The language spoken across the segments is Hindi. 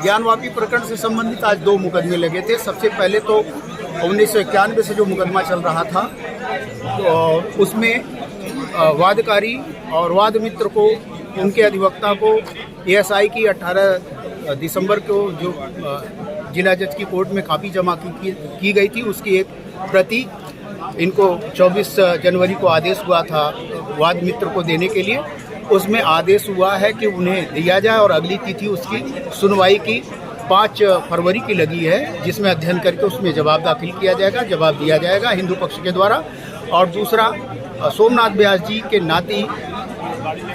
ज्ञानवापी प्रकरण से संबंधित आज 2 मुकदमे लगे थे। सबसे पहले तो 1991 से जो मुकदमा चल रहा था, तो उसमें वादकारी और वाद मित्र को, उनके अधिवक्ता को एएसआई की 18 दिसंबर को जो जिला जज की कोर्ट में कापी जमा की गई थी, उसकी एक प्रति इनको 24 जनवरी को आदेश हुआ था वाद मित्र को देने के लिए। उसमें आदेश हुआ है कि उन्हें दिया जाए और अगली तिथि उसकी सुनवाई की 5 फरवरी की लगी है, जिसमें अध्ययन करके उसमें जवाब दाखिल किया जाएगा, जवाब दिया जाएगा हिंदू पक्ष के द्वारा। और दूसरा, सोमनाथ व्यास जी के नाती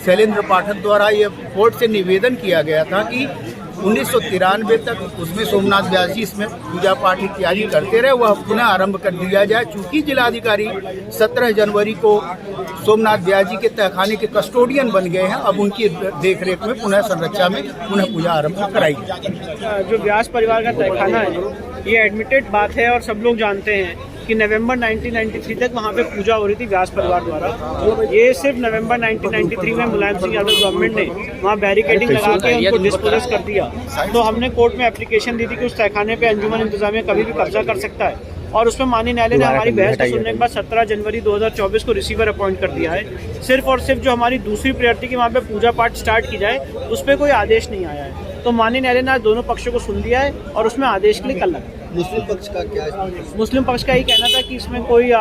शैलेंद्र पाठक द्वारा ये कोर्ट से निवेदन किया गया था कि 1993 तक उसमें सोमनाथ व्यास जी इसमें पूजा पाठ इत्यादि करते रहे, वह पुनः आरंभ कर दिया जाए। चूँकि जिलाधिकारी 17 जनवरी को सोमनाथ व्यास जी के तहखाने के कस्टोडियन बन गए हैं, अब उनकी देखरेख में पुनः संरक्षा में पुनः पूजा आरंभ कराई जाए। जो व्यास परिवार का तहखाना है, ये एडमिटेड बात है और सब लोग जानते हैं कि नवंबर 1993 तक वहाँ पे पूजा हो रही थी व्यास परिवार द्वारा। ये सिर्फ नवंबर 1993 में मुलायम सिंह यादव गवर्नमेंट ने वहाँ बैरिकेडिंग लगा के उनको डिस्पोजेस कर दिया। तो हमने कोर्ट में एप्लीकेशन दी थी कि उस तहखाने पे अंजुमन इंतजामिया कभी भी कब्जा कर सकता है, और उसमें माननीय न्यायालय ने हमारी बहस को सुनने के बाद 17 जनवरी 2024 को रिसीवर अपॉइंट कर दिया है। सिर्फ और सिर्फ जो हमारी दूसरी प्रायोरिटी की वहाँ पे पूजा पाठ स्टार्ट की जाए, उस पर कोई आदेश नहीं आया है। तो माननीय न्यायालय ने आज दोनों पक्षों को सुन लिया है और उसमें आदेश के लिए कल लगा। मुस्लिम पक्ष का क्या है? मुस्लिम पक्ष का ये कहना था कि इसमें कोई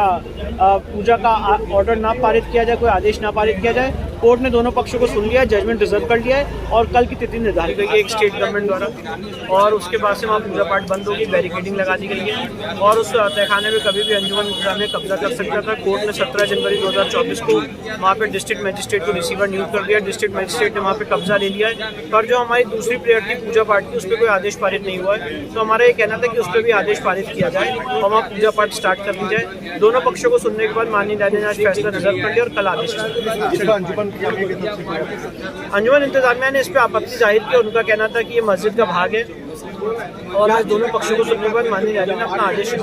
पूजा का ऑर्डर ना पारित किया जाए, कोई आदेश ना पारित किया जाए। कोर्ट ने दोनों पक्षों को सुन लिया, जजमेंट रिजर्व कर लिया है और कल की तिथि निर्धारित हुई है एक स्टेट गवर्नमेंट द्वारा, और उसके बाद से वहाँ पूजा पाठ बंद होगी, बैरिकेडिंग लगा दी गई है और उस तहखाने में कभी भी अंजुमन इंतजामिया कब्जा कर सकता था। कोर्ट ने 17 जनवरी 2024 को वहाँ पे डिस्ट्रिक्ट मजिस्ट्रेट को रिसीवर नियुक्त कर दिया। डिस्ट्रिक्ट मजिस्ट्रेट ने वहाँ पे कब्जा ले लिया है, पर जो हमारी दूसरी प्रायोरिटी पूजा पाठ की, उस पर कोई आदेश पारित नहीं हुआ है। तो हमारा ये कहना था कि उस पर भी आदेश पारित किया जाए और वहाँ पूजा पाठ स्टार्ट कर दी जाए। दोनों पक्षों को सुनने के बाद माननीय न्यायालय ने आज फैसला रिजर्व कर लिया और कल आदेश। अंजुमन इंतजामिया ने इस पर आपत्ति जाहिर की, उनका कहना था कि ये मस्जिद का भाग है, और आज दोनों पक्षों को सुनने के बाद माननीय न्यायालय ने अपना आदेश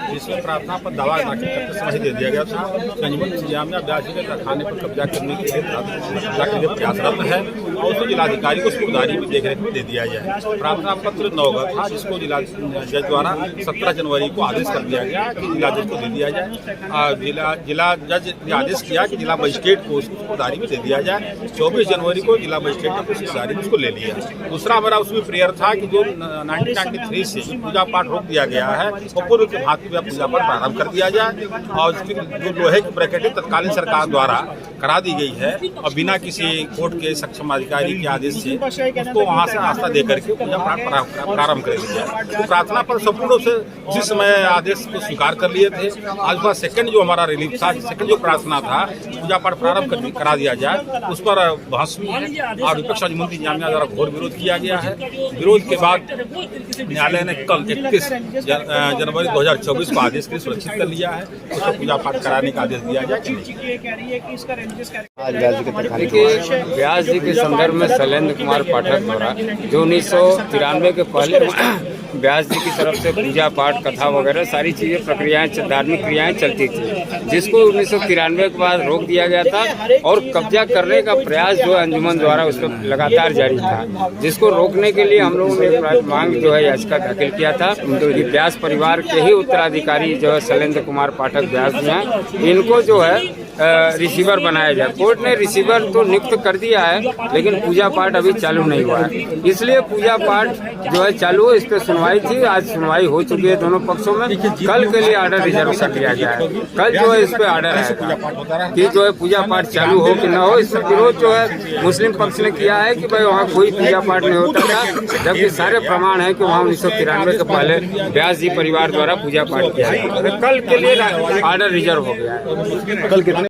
जिसमें प्रार्थना पर दावा दाखिल करते समय दे दिया गया था कि अंजुमन इंतजामिया व्यास जी के तहखाने पर कब्जा करने के लिए प्रयासरत है और उसको जिलाधिकारी को उसकी उदारी में देखरेख में दे दिया जाए। प्रार्थना पत्र 9 था, जिसको जिला जज द्वारा 17 जनवरी को आदेश कर दिया गया कि जिला जज को दे दिया जाए। जिला जज ने आदेश किया कि जिला मजिस्ट्रेट को उसको उदारी में दे दिया जाए। 24 जनवरी को जिला मजिस्ट्रेट ने उसकी उदारी में उसको ले लिया। दूसरा हमारा उसमें प्रेयर था कि जो 1993 से पूजा पाठ रोक दिया गया है, वो पूर्व के भांति पूजा पाठ प्रारंभ कर दिया जाए और जो लोहे की ब्रैकेटें तत्कालीन सरकार द्वारा करा दी गई है और बिना किसी कोर्ट के सक्षम अधिकारी के आदेश से उसको वहाँ से आस्था दे करके पूजा पाठ प्रारंभ कर दिया जाए। तो प्रार्थना पर संपूर्ण रूप से उसी समय आदेश को स्वीकार कर लिए थे। आज का सेकंड जो हमारा रिलीफ था, सेकंड जो प्रार्थना था, पूजा पाठ प्रारंभ करा दिया जाए, उस पर बहस हुई और विपक्ष अंजुमन इंतजामिया द्वारा घोर विरोध किया गया है। विरोध के बाद न्यायालय ने कल 31 जनवरी 2024 को आदेश के लिए सुरक्षित कर लिया है, उसको पूजा पाठ कराने का आदेश दिया जाए। व्यास जी के संदर्भ में शैलेंद्र कुमार पाठक द्वारा जो 1993 के पहले व्यास जी की तरफ से पूजा पाठ, कथा वगैरह सारी चीजें, प्रक्रियाएं, धार्मिक क्रियाएं चलती थी, जिसको 1993 के बाद रोक दिया गया था और कब्जा करने का प्रयास जो अंजुमन द्वारा उस पर लगातार जारी था, जिसको रोकने के लिए हम लोगों ने मांग जो है याचिका दाखिल किया था। तो व्यास परिवार के ही उत्तराधिकारी जो है शैलेंद्र कुमार पाठक व्यास जी हैं, इनको जो है रिसीवर बनाया जाए। कोर्ट ने रिसीवर तो नियुक्त कर दिया है, लेकिन पूजा पाठ अभी चालू नहीं हुआ है, इसलिए पूजा पाठ जो है चालू, इस पर सुनवाई थी। आज सुनवाई हो चुकी है दोनों पक्षों में। कल के लिए ऑर्डर रिजर्व कर दिया गया है। कल जो है इस पे ऑर्डर है कि जो है पूजा पाठ चालू हो कि न हो। इसमें विरोध जो है मुस्लिम पक्ष ने किया है कि भाई वहाँ कोई पूजा पाठ नहीं होता था, जबकि सारे प्रमाण है कि वहाँ 1993 के पहले व्यास जी परिवार द्वारा पूजा पाठ किया है। कल के लिए ऑर्डर रिजर्व हो गया है।